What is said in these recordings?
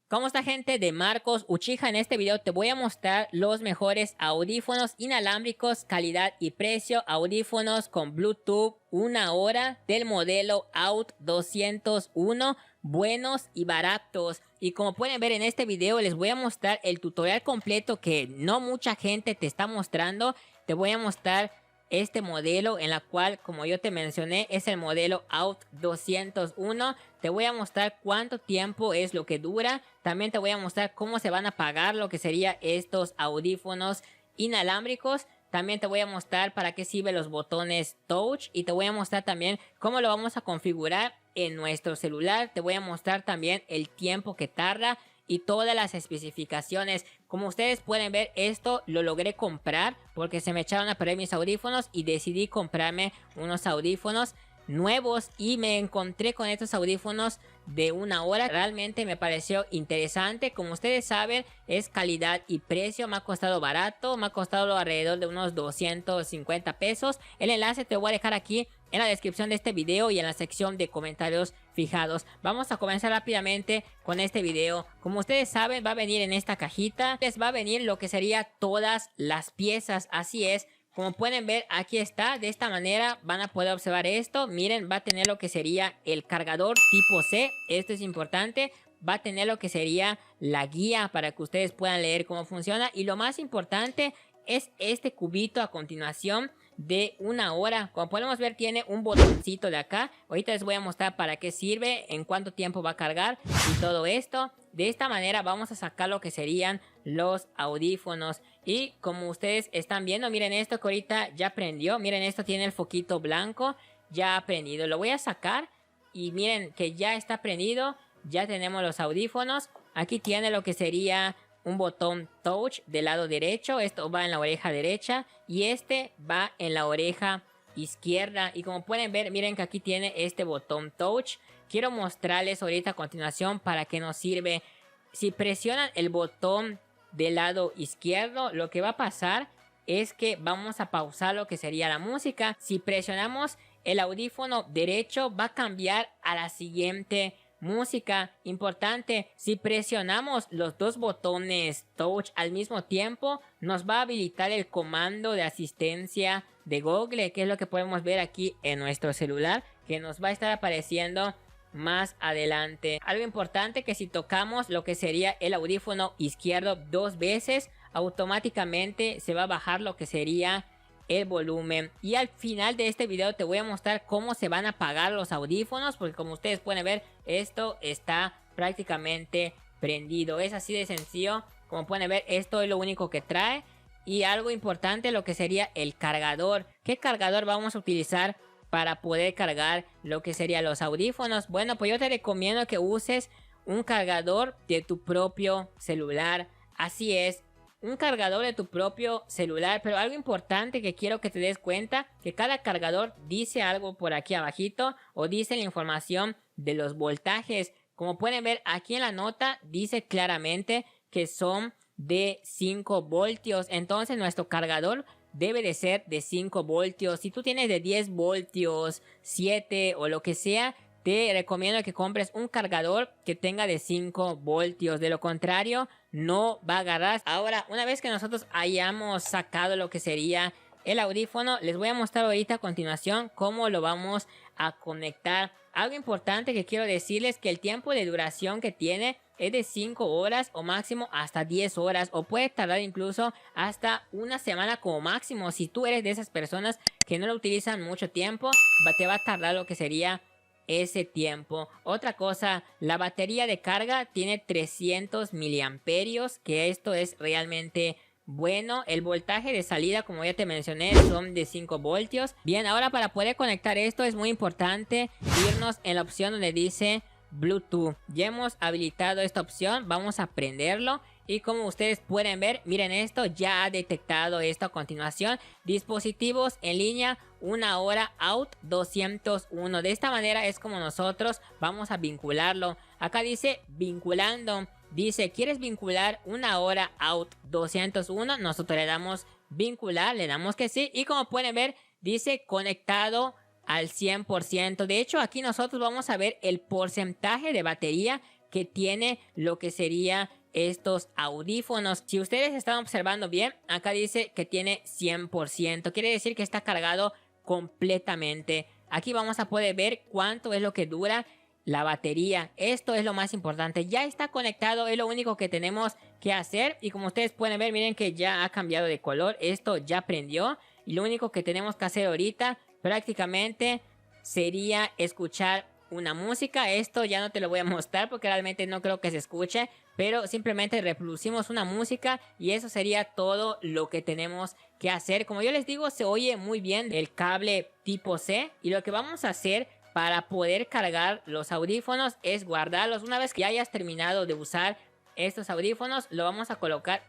¿Cómo está, gente de Marcos Uchiha? En este video te voy a mostrar los mejores audífonos inalámbricos, calidad y precio, audífonos con Bluetooth 1 hora del modelo Out 201, buenos y baratos. Y como pueden ver en este video les voy a mostrar el tutorial completo que no mucha gente te está mostrando. Te voy a mostrar este modelo en la cual, como yo te mencioné, es el modelo Out 201. Te voy a mostrar cuánto tiempo es lo que dura. También te voy a mostrar cómo se van a pagar lo que sería estos audífonos inalámbricos. También te voy a mostrar para qué sirven los botones touch. Y te voy a mostrar también cómo lo vamos a configurar en nuestro celular. Te voy a mostrar también el tiempo que tarda y todas las especificaciones. Como ustedes pueden ver, esto lo logré comprar porque se me echaron a perder mis audífonos y decidí comprarme unos audífonos nuevos y me encontré con estos audífonos de 1 hora. Realmente me pareció interesante. Como ustedes saben, es calidad y precio. Me ha costado barato, me ha costado alrededor de unos 250 pesos. El enlace te voy a dejar aquí en la descripción de este video y en la sección de comentarios fijados. Vamos a comenzar rápidamente con este video. Como ustedes saben, va a venir en esta cajita. Les va a venir lo que sería todas las piezas. Así es. Como pueden ver, aquí está. De esta manera van a poder observar esto. Miren, va a tener lo que sería el cargador tipo C. Esto es importante. Va a tener lo que sería la guía para que ustedes puedan leer cómo funciona. Y lo más importante es este cubito a continuación de 1 hora. Como podemos ver, tiene un botoncito de acá. Ahorita les voy a mostrar para qué sirve, en cuánto tiempo va a cargar y todo esto. De esta manera vamos a sacar lo que serían los audífonos. Y como ustedes están viendo, miren esto que ahorita ya prendió. Miren, esto tiene el foquito blanco. Ya ha prendido. Lo voy a sacar y miren que ya está prendido. Ya tenemos los audífonos. Aquí tiene lo que sería un botón touch del lado derecho. Esto va en la oreja derecha y este va en la oreja izquierda. Y como pueden ver, miren que aquí tiene este botón touch. Quiero mostrarles ahorita a continuación para qué nos sirve. Si presionan el botón del lado izquierdo, lo que va a pasar es que vamos a pausar lo que sería la música. Si presionamos el audífono derecho, va a cambiar a la siguiente música. Importante, si presionamos los dos botones touch al mismo tiempo, nos va a habilitar el comando de asistencia de Google, que es lo que podemos ver aquí en nuestro celular, que nos va a estar apareciendo más adelante. Algo importante, que si tocamos lo que sería el audífono izquierdo 2 veces, automáticamente se va a bajar lo que sería el volumen. Y al final de este video te voy a mostrar cómo se van a apagar los audífonos, porque como ustedes pueden ver, esto está prácticamente prendido. Es así de sencillo. Como pueden ver, esto es lo único que trae. Y algo importante, lo que sería el cargador. ¿Qué cargador vamos a utilizar para poder cargar lo que serían los audífonos? Bueno, pues yo te recomiendo que uses un cargador de tu propio celular. Así es, un cargador de tu propio celular. Pero algo importante que quiero que te des cuenta, que cada cargador dice algo por aquí abajito, o dice la información de los voltajes. Como pueden ver aquí en la nota, dice claramente que son de 5 voltios. Entonces nuestro cargador debe de ser de 5 voltios. Si tú tienes de 10 voltios, 7 o lo que sea, te recomiendo que compres un cargador que tenga de 5 voltios. De lo contrario, no va a agarrar. Ahora, una vez que nosotros hayamos sacado lo que sería el audífono, les voy a mostrar ahorita a continuación cómo lo vamos a conectar. Algo importante que quiero decirles, que el tiempo de duración que tiene es de 5 horas o máximo hasta 10 horas. O puede tardar incluso hasta una semana como máximo. Si tú eres de esas personas que no lo utilizan mucho tiempo, te va a tardar lo que sería ese tiempo. Otra cosa, la batería de carga tiene 300 miliamperios, que esto es realmente bueno. El voltaje de salida, como ya te mencioné, son de 5 voltios. Bien, ahora para poder conectar esto es muy importante irnos en la opción donde dice Bluetooth. Ya hemos habilitado esta opción, vamos a prenderlo. Y como ustedes pueden ver, miren esto, ya ha detectado esto a continuación. Dispositivos en línea 1 hora Out 201. De esta manera es como nosotros vamos a vincularlo. Acá dice vinculando. Dice, ¿quieres vincular 1 hora Out 201? Nosotros le damos vincular, le damos que sí. Y como pueden ver, dice conectado al 100%. De hecho, aquí nosotros vamos a ver el porcentaje de batería que tiene lo que sería estos audífonos. Si ustedes están observando bien, acá dice que tiene 100%, quiere decir que está cargado completamente. Aquí vamos a poder ver cuánto es lo que dura la batería. Esto es lo más importante, ya está conectado, es lo único que tenemos que hacer. Y como ustedes pueden ver, miren que ya ha cambiado de color, esto ya prendió. Y lo único que tenemos que hacer ahorita prácticamente sería escuchar una música. Esto ya no te lo voy a mostrar porque realmente no creo que se escuche, pero simplemente reproducimos una música y eso sería todo lo que tenemos que hacer. Como yo les digo, se oye muy bien el cable tipo C, y lo que vamos a hacer para poder cargar los audífonos es guardarlos. Una vez que ya hayas terminado de usar estos audífonos, lo vamos a colocar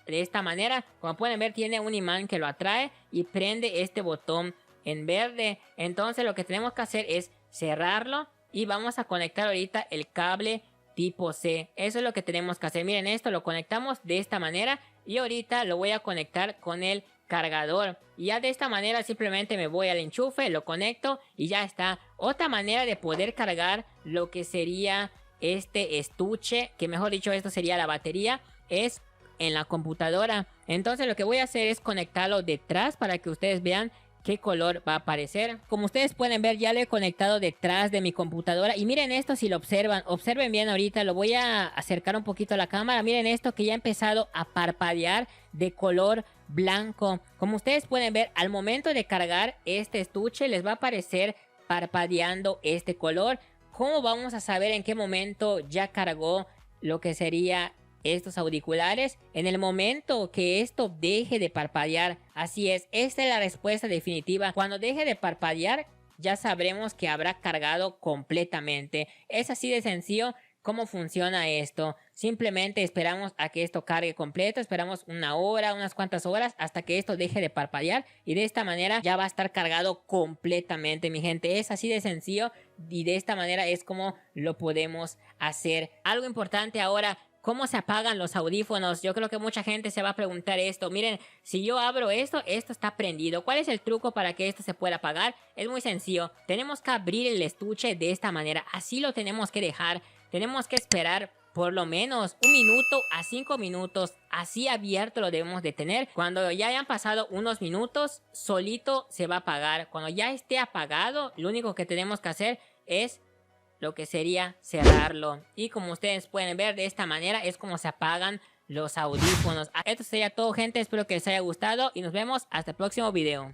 de esta manera. Como pueden ver, tiene un imán que lo atrae y prende este botón en verde. Entonces lo que tenemos que hacer es cerrarlo y vamos a conectar ahorita el cable tipo C. Eso es lo que tenemos que hacer. Miren, esto lo conectamos de esta manera y ahorita lo voy a conectar con el cargador. Y ya de esta manera simplemente me voy al enchufe, lo conecto y ya está. Otra manera de poder cargar lo que sería este estuche, que mejor dicho esto sería la batería, es en la computadora. Entonces lo que voy a hacer es conectarlo detrás para que ustedes vean qué color va a aparecer. Como ustedes pueden ver, ya lo he conectado detrás de mi computadora. Y miren esto, si lo observan, observen bien ahorita. Lo voy a acercar un poquito a la cámara. Miren esto, que ya ha empezado a parpadear de color blanco. Como ustedes pueden ver, al momento de cargar este estuche les va a aparecer parpadeando este color. ¿Cómo vamos a saber en qué momento ya cargó lo que sería estos auriculares? En el momento que esto deje de parpadear. Así es, esta es la respuesta definitiva. Cuando deje de parpadear, ya sabremos que habrá cargado completamente. Es así de sencillo cómo funciona esto. Simplemente esperamos a que esto cargue completo, esperamos una hora, unas cuantas horas, hasta que esto deje de parpadear, y de esta manera ya va a estar cargado completamente, mi gente. Es así de sencillo y de esta manera es como lo podemos hacer. Algo importante ahora: ¿cómo se apagan los audífonos? Yo creo que mucha gente se va a preguntar esto. Miren, si yo abro esto, esto está prendido. ¿Cuál es el truco para que esto se pueda apagar? Es muy sencillo. Tenemos que abrir el estuche de esta manera. Así lo tenemos que dejar. Tenemos que esperar por lo menos 1 minuto a 5 minutos. Así abierto lo debemos de tener. Cuando ya hayan pasado unos minutos, solito se va a apagar. Cuando ya esté apagado, lo único que tenemos que hacer es lo que sería cerrarlo. Y como ustedes pueden ver, de esta manera es como se apagan los audífonos. Esto sería todo, gente. Espero que les haya gustado y nos vemos hasta el próximo video.